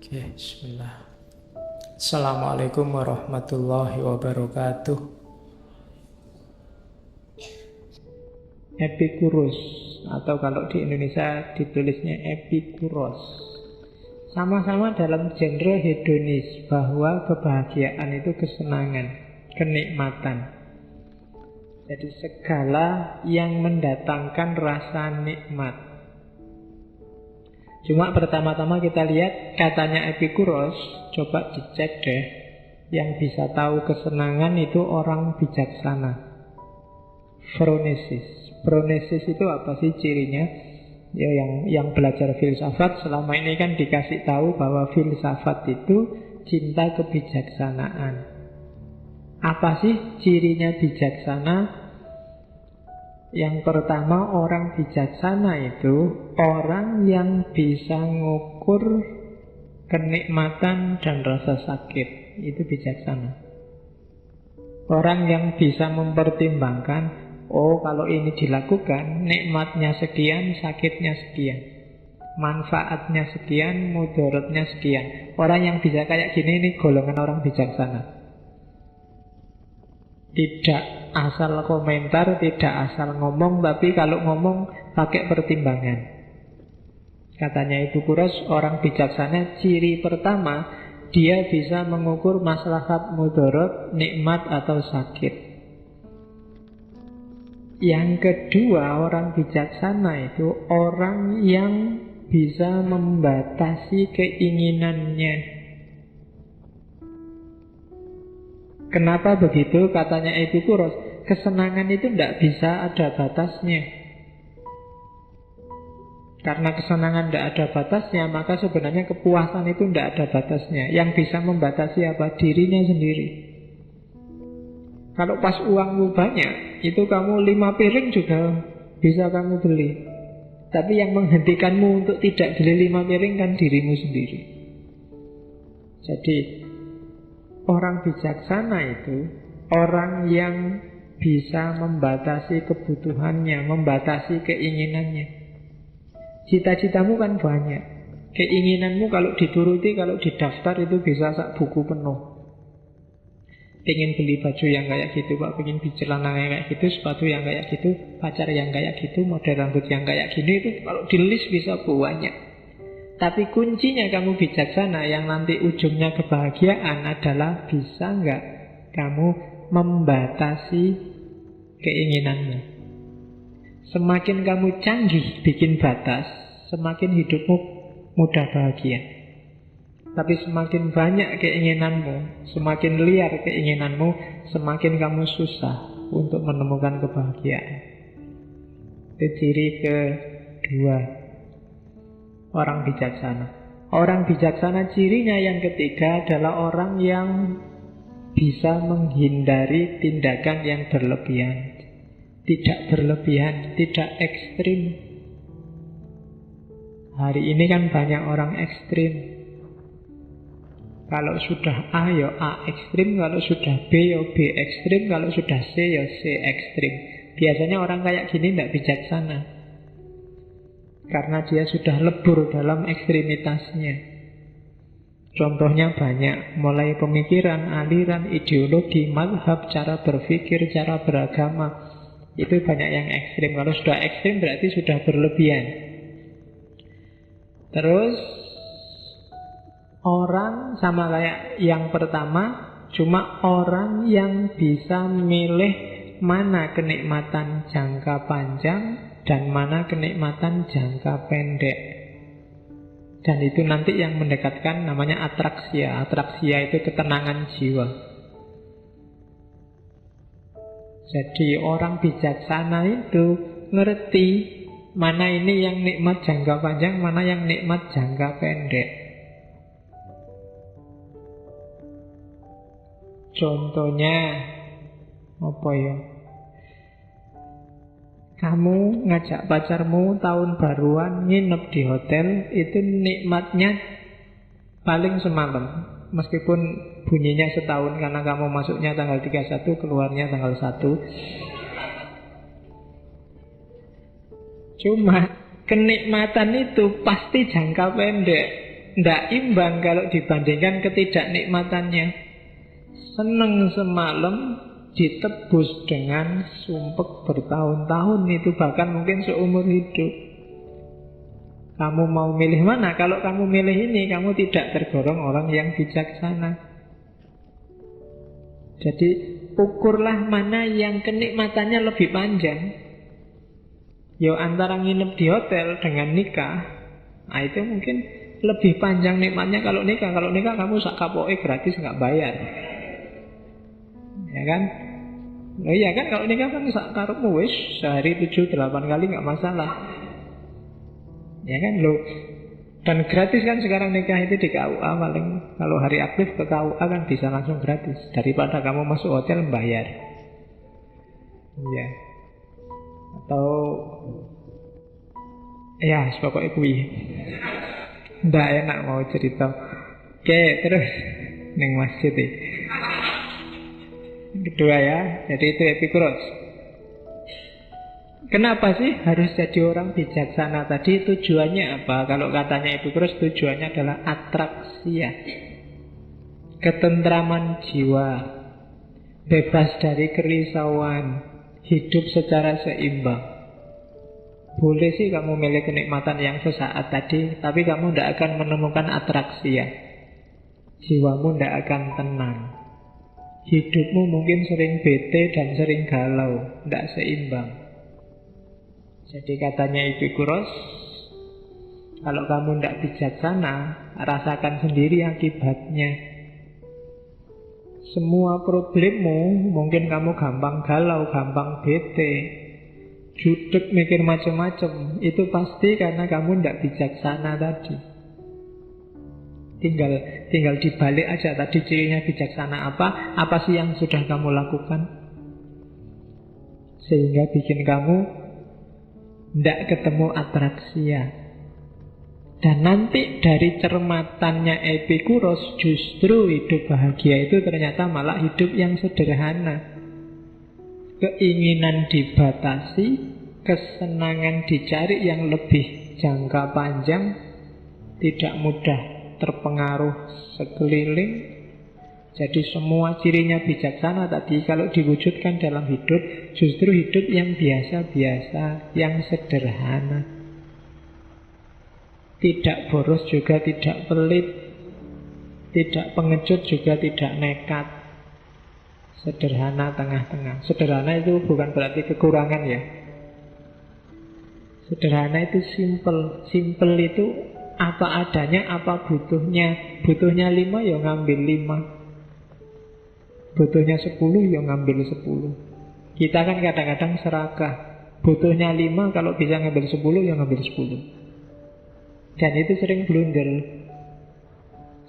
Oke, bismillah. Assalamualaikum warahmatullahi wabarakatuh. Epicurus, atau kalau di Indonesia ditulisnya Epikuros, sama-sama dalam genre hedonis, bahwa kebahagiaan itu kesenangan, kenikmatan. Jadi segala yang mendatangkan rasa nikmat. Cuma pertama-tama kita lihat katanya Epikuros, coba dicek deh. Yang bisa tahu kesenangan itu orang bijaksana. Phronesis. Phronesis itu apa sih cirinya? Ya, yang belajar filsafat selama ini kan dikasih tahu bahwa filsafat itu cinta kebijaksanaan. Apa sih cirinya bijaksana? Yang pertama, orang bijaksana itu orang yang bisa ngukur kenikmatan dan rasa sakit. Itu bijaksana. Orang yang bisa mempertimbangkan, oh kalau ini dilakukan, nikmatnya sekian, sakitnya sekian, manfaatnya sekian, mudaratnya sekian. Orang yang bisa kayak gini, ini golongan orang bijaksana. Tidak asal komentar, tidak asal ngomong, tapi kalau ngomong pakai pertimbangan. Katanya Epikuros, orang bijaksana ciri pertama, dia bisa mengukur maslahat mudarat, nikmat atau sakit. Yang kedua, orang bijaksana itu orang yang bisa membatasi keinginannya. Kenapa begitu? Katanya Epikuros, kesenangan itu tidak bisa ada batasnya. Karena kesenangan tidak ada batasnya, maka sebenarnya kepuasan itu tidak ada batasnya. Yang bisa membatasi apa? Dirinya sendiri. Kalau pas uangmu banyak, itu kamu 5 piring juga bisa kamu beli. Tapi yang menghentikanmu untuk tidak beli 5 piring kan dirimu sendiri. Jadi orang bijaksana itu orang yang bisa membatasi kebutuhannya, membatasi keinginannya. Cita-citamu kan banyak. Keinginanmu kalau dituruti, kalau didaftar itu bisa sak buku penuh. Pengen beli baju yang kayak gitu, Pak, pengen beli celana yang kayak gitu, sepatu yang kayak gitu, pacar yang kayak gitu, model rambut yang kayak gini, itu kalau di list bisa banyak. Tapi kuncinya kamu bijaksana, yang nanti ujungnya kebahagiaan adalah bisa nggak kamu membatasi keinginanmu. Semakin kamu canggih bikin batas, semakin hidupmu mudah bahagia. Tapi semakin banyak keinginanmu, semakin liar keinginanmu, semakin kamu susah untuk menemukan kebahagiaan. Itu ciri kedua orang bijaksana. Orang bijaksana cirinya yang ketiga adalah orang yang bisa menghindari tindakan yang berlebihan. Tidak berlebihan, tidak ekstrim. Hari ini kan banyak orang ekstrim. Kalau sudah A ya A ekstrim, kalau sudah B ya B ekstrim, kalau sudah C ya C ekstrim. Biasanya orang kayak gini tidak bijaksana, karena dia sudah lebur dalam ekstremitasnya. Contohnya banyak, mulai pemikiran, aliran, ideologi, mazhab, cara berpikir, cara beragama. Itu banyak yang ekstrim. Kalau sudah ekstrim berarti sudah berlebihan. Terus orang sama kayak yang pertama, cuma orang yang bisa milih mana kenikmatan jangka panjang dan mana kenikmatan jangka pendek. Dan itu nanti yang mendekatkan namanya atraksia. Atraksia itu ketenangan jiwa. Jadi orang bijaksana itu ngerti mana ini yang nikmat jangka panjang, mana yang nikmat jangka pendek. Contohnya apa ya? Kamu ngajak pacarmu tahun baruan nginep di hotel, itu nikmatnya paling semalam. Meskipun bunyinya setahun karena kamu masuknya tanggal 31, keluarnya tanggal 1. Cuma kenikmatan itu pasti jangka pendek. ndak imbang kalau dibandingkan ketidaknikmatannya. Seneng semalam ditebus dengan sumpek bertahun-tahun, itu bahkan mungkin seumur hidup. Kamu mau milih mana? Kalau kamu milih ini, kamu tidak tergolong orang yang bijaksana. Jadi ukurlah mana yang kenikmatannya lebih panjang. Yo antara nginep di hotel dengan nikah, nah itu mungkin lebih panjang nikmatnya kalau nikah. Kalau nikah kamu sak kapoke gratis, nggak bayar. Ya kan? Oh iya kan, kalau nikah kan sak karepmu wis sehari 7-8 kali nggak masalah. Ya kan lo. Dan gratis kan sekarang nikah itu di KUA paling. Kalau hari aktif ke KUA kan bisa langsung gratis daripada kamu masuk hotel bayar. Iya. Atau ya pokoknya kuwi. Ndak enak mau cerita. Oke, terus ning masjid iki. Kedua ya, jadi itu Epikuros. Kenapa sih harus jadi orang bijaksana tadi? Tujuannya apa? Kalau katanya Epikuros, tujuannya adalah atraksia, ketentraman jiwa, bebas dari kerisauan, hidup secara seimbang. Boleh sih kamu milih kenikmatan yang sesaat tadi, tapi kamu tidak akan menemukan atraksia. Jiwamu tidak akan tenang. Hidupmu mungkin sering bete dan sering galau, tidak seimbang. Jadi katanya Epikuros, kalau kamu tidak bijaksana, rasakan sendiri akibatnya. Semua problemmu, mungkin kamu gampang galau, gampang bete, judek mikir macam-macam, itu pasti karena kamu tidak bijaksana tadi. Tinggal dibalik aja tadi cirinya bijaksana apa sih yang sudah kamu lakukan sehingga bikin kamu tidak ketemu atraksia. Dan nanti dari cermatannya Epikuros, justru hidup bahagia itu ternyata malah hidup yang sederhana. Keinginan dibatasi, kesenangan dicari yang lebih jangka panjang, tidak mudah terpengaruh sekeliling. Jadi semua cirinya bijaksana tadi kalau diwujudkan dalam hidup, justru hidup yang biasa-biasa, yang sederhana. Tidak boros juga tidak pelit, tidak pengecut juga tidak nekat. Sederhana tengah-tengah. Sederhana itu bukan berarti kekurangan ya. Sederhana itu simple. Simple itu apa adanya, apa butuhnya. Butuhnya 5 ya ngambil 5. Butuhnya 10 ya ngambil 10. Kita kan kadang-kadang serakah. Butuhnya 5, kalau bisa ngambil 10 ya ngambil 10. Dan itu sering blunder.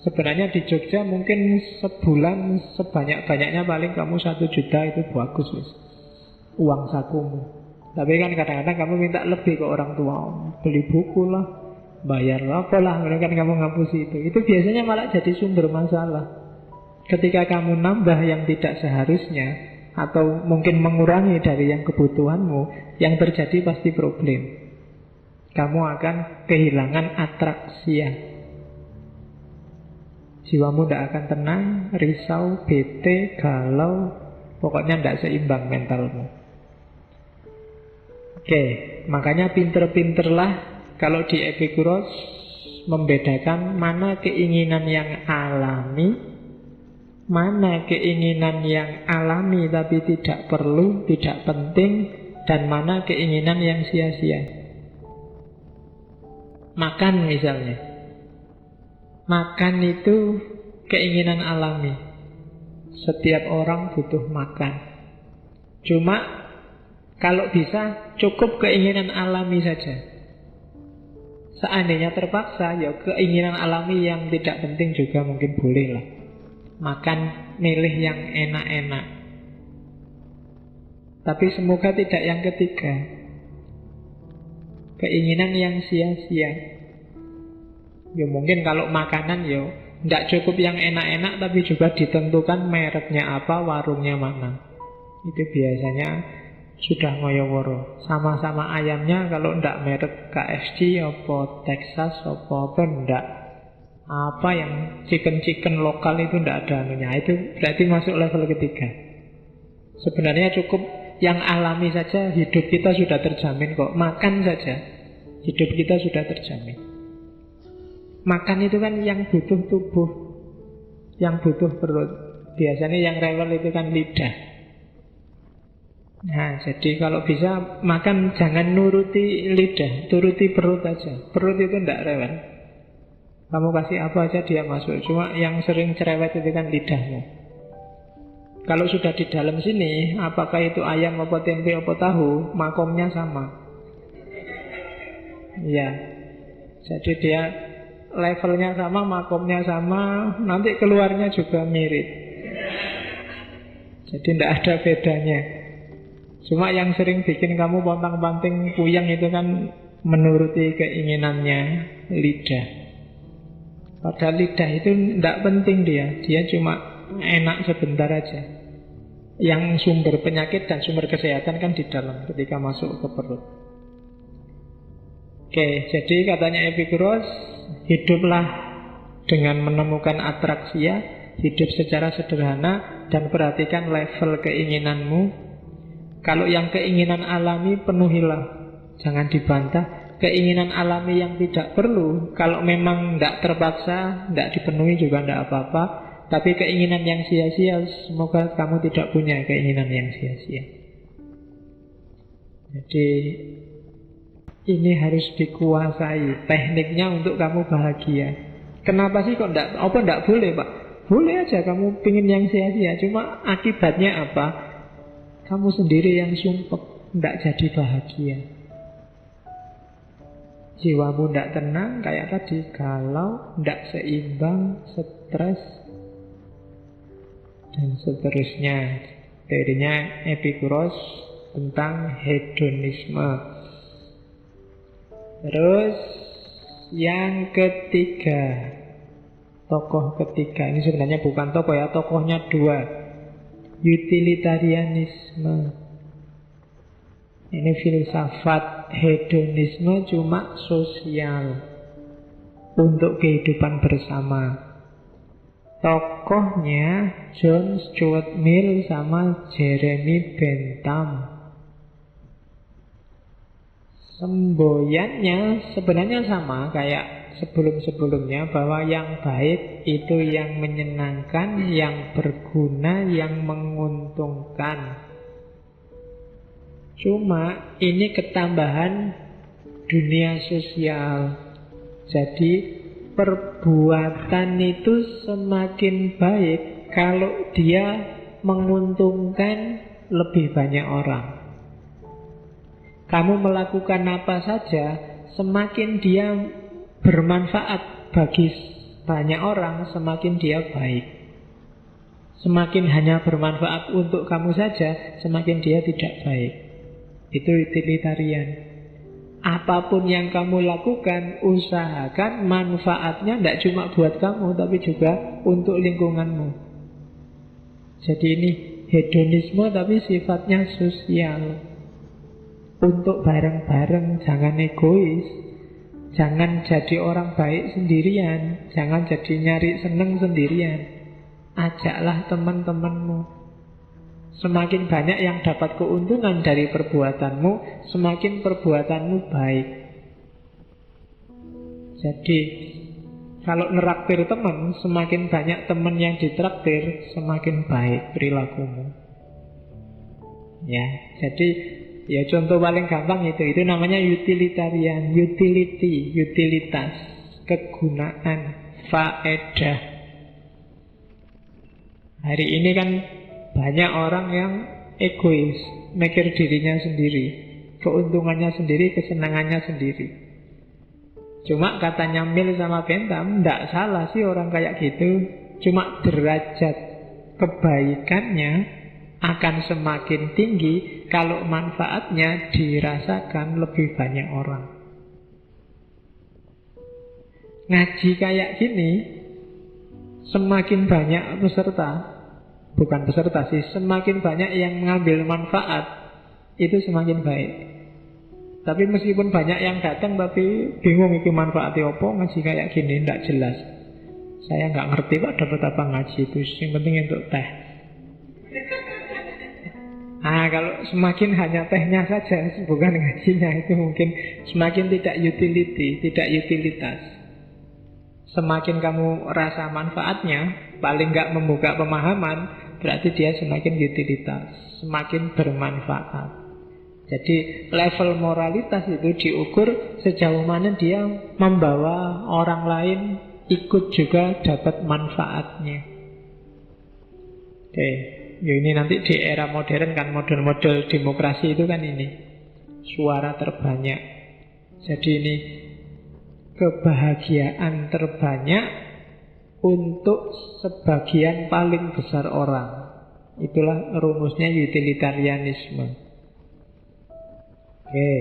Sebenarnya di Jogja mungkin sebulan sebanyak-banyaknya paling kamu 1 juta itu bagus wis. Uang sakumu. Tapi kan kadang-kadang kamu minta lebih ke orang tua. Beli buku lah, bayar apa lah, kan kamu ngapusi itu. Itu biasanya malah jadi sumber masalah. Ketika kamu nambah yang tidak seharusnya, atau mungkin mengurangi dari yang kebutuhanmu, yang terjadi pasti problem. Kamu akan kehilangan atraksia. Jiwamu tidak akan tenang, risau, bete, galau, pokoknya tidak seimbang mentalmu. Oke, makanya pinter-pinterlah kalau di Epikuros membedakan mana keinginan yang alami, mana keinginan yang alami tapi tidak perlu, tidak penting, dan mana keinginan yang sia-sia. Makan misalnya. Makan itu keinginan alami. Setiap orang butuh makan. Cuma kalau bisa cukup keinginan alami saja. Seandainya terpaksa, ya keinginan alami yang tidak penting juga mungkin boleh lah. Makan milih yang enak-enak. Tapi semoga tidak yang ketiga. Keinginan yang sia-sia. Ya mungkin kalau makanan ya tidak cukup yang enak-enak, tapi juga ditentukan mereknya apa, warungnya mana. Itu biasanya sudah ngoyo-woro. Sama-sama ayamnya kalau tidak merek KFC apa Texas apa ndak. Apa yang chicken lokal itu tidak ada anunya. Itu berarti masuk level ketiga. Sebenarnya cukup yang alami saja, hidup kita sudah terjamin kok. Makan saja, hidup kita sudah terjamin. Makan itu kan yang butuh tubuh, yang butuh perut. Biasanya yang rewel itu kan lidah. Nah, jadi kalau bisa makan jangan nuruti lidah, turuti perut aja. Perut itu tidak rewel. Kamu kasih apa aja dia masuk. Cuma yang sering cerewet itu kan lidahmu. Kalau sudah di dalam sini, apakah itu ayam, apa tempe, apa tahu, makomnya sama. Iya. Jadi dia levelnya sama, makomnya sama, nanti keluarnya juga mirip. Jadi tidak ada bedanya. Cuma yang sering bikin kamu pontang-panting puyeng itu kan menuruti keinginannya lidah. Padahal lidah itu tidak penting dia cuma enak sebentar aja. Yang sumber penyakit dan sumber kesehatan kan di dalam ketika masuk ke perut. Oke, jadi katanya Epikuros, hiduplah dengan menemukan atraksia, hidup secara sederhana, dan perhatikan level keinginanmu. Kalau yang keinginan alami, penuhilah, jangan dibantah. Keinginan alami yang tidak perlu, kalau memang tidak terpaksa, tidak dipenuhi juga tidak apa-apa. Tapi keinginan yang sia-sia, semoga kamu tidak punya keinginan yang sia-sia. Jadi ini harus dikuasai tekniknya untuk kamu bahagia. Kenapa sih kok tidak boleh, Pak? Boleh aja kamu pingin yang sia-sia, cuma akibatnya apa? Kamu sendiri yang sumpek, tidak jadi bahagia. Jiwamu tidak tenang, kayak tadi, galau, tidak seimbang, stres, dan seterusnya. Teorinya Epikuros tentang hedonisme. Terus yang ketiga, tokoh ketiga, ini sebenarnya bukan tokoh ya, tokohnya dua. Utilitarianisme. Ini filsafat hedonisme cuma sosial, untuk kehidupan bersama. Tokohnya John Stuart Mill sama Jeremy Bentham. Semboyannya sebenarnya sama kayak sebelum-sebelumnya, bahwa yang baik itu yang menyenangkan, yang berguna, yang menguntungkan. Cuma ini ketambahan dunia sosial. Jadi perbuatan itu semakin baik kalau dia menguntungkan lebih banyak orang. Kamu melakukan apa saja, semakin dia bermanfaat bagi banyak orang, semakin dia baik. Semakin hanya bermanfaat untuk kamu saja, semakin dia tidak baik. Itu utilitarian. Apapun yang kamu lakukan, usahakan manfaatnya tidak cuma buat kamu, tapi juga untuk lingkunganmu. Jadi ini hedonisme tapi sifatnya sosial. Untuk bareng-bareng, jangan egois. Jangan jadi orang baik sendirian. Jangan jadi nyari seneng sendirian. Ajaklah teman-temanmu. Semakin banyak yang dapat keuntungan dari perbuatanmu, semakin perbuatanmu baik. Jadi kalau neraktir teman, semakin banyak teman yang ditraktir, semakin baik perilakumu. Ya, jadi ya contoh paling gampang itu namanya utilitarian, utility, utilitas, kegunaan, faedah. Hari ini kan banyak orang yang egois, mikir dirinya sendiri, keuntungannya sendiri, kesenangannya sendiri. Cuma katanya Mill sama Bentham, tidak salah sih orang kayak gitu. Cuma derajat kebaikannya akan semakin tinggi kalau manfaatnya dirasakan lebih banyak orang. Ngaji kayak gini, semakin banyak peserta, bukan peserta sih, semakin banyak yang mengambil manfaat, itu semakin baik. Tapi meskipun banyak yang datang tapi bingung itu manfaatnya apa, ngaji kayak gini tidak jelas. Saya nggak ngerti Pak dapat apa ngaji itu, yang penting untuk teh. Kalau semakin hanya tehnya saja, bukan ngajinya, itu mungkin semakin tidak utility, tidak utilitas. Semakin kamu rasa manfaatnya, paling nggak membuka pemahaman, berarti dia semakin utilitas, semakin bermanfaat. Jadi level moralitas itu diukur sejauh mana dia membawa orang lain ikut juga dapat manfaatnya. Oke, ini nanti di era modern kan, model-model demokrasi itu kan ini suara terbanyak. Jadi ini kebahagiaan terbanyak untuk sebagian paling besar orang. Itulah rumusnya utilitarianisme. Oke,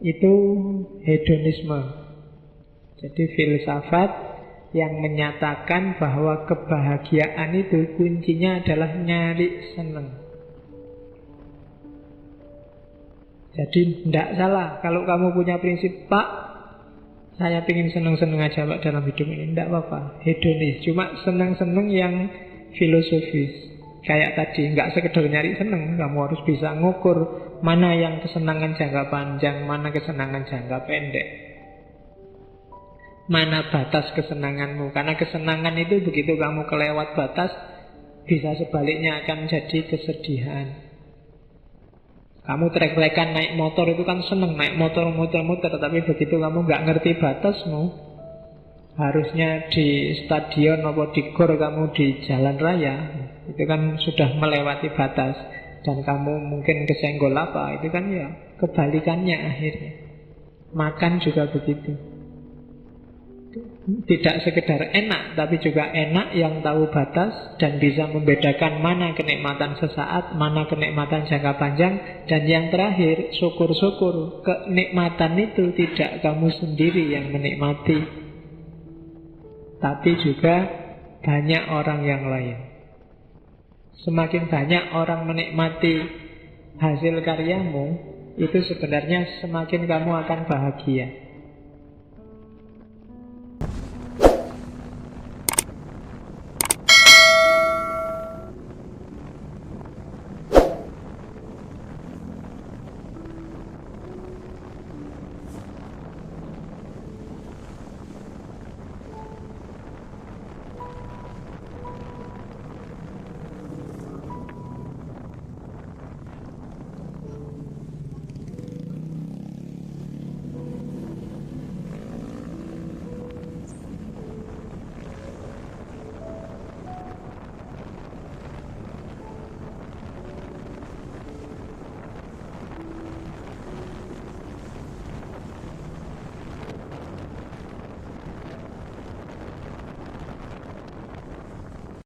itu hedonisme. Jadi filsafat yang menyatakan bahwa kebahagiaan itu kuncinya adalah nyari seneng. Jadi tidak salah kalau kamu punya prinsip, Pak, saya ingin seneng-seneng aja Pak dalam hidup ini, tidak apa-apa, hedonis. Cuma seneng-seneng yang filosofis. Kayak tadi, nggak sekedar nyari seneng, kamu harus bisa ngukur mana yang kesenangan jangka panjang, mana kesenangan jangka pendek, mana batas kesenanganmu. Karena kesenangan itu begitu kamu kelewat batas, bisa sebaliknya akan jadi kesedihan. Kamu trek-trekan naik motor itu kan seneng, naik motor muter-muter, tapi begitu kamu nggak ngerti batasmu, harusnya di stadion atau di gor, kamu di jalan raya, itu kan sudah melewati batas, dan kamu mungkin kesenggol apa, itu kan ya kebalikannya akhirnya. Makan juga begitu. Tidak sekedar enak, tapi juga enak yang tahu batas dan bisa membedakan mana kenikmatan sesaat, mana kenikmatan jangka panjang. Dan yang terakhir, syukur-syukur kenikmatan itu tidak kamu sendiri yang menikmati, tapi juga banyak orang yang lain. Semakin banyak orang menikmati hasil karyamu, itu sebenarnya semakin kamu akan bahagia.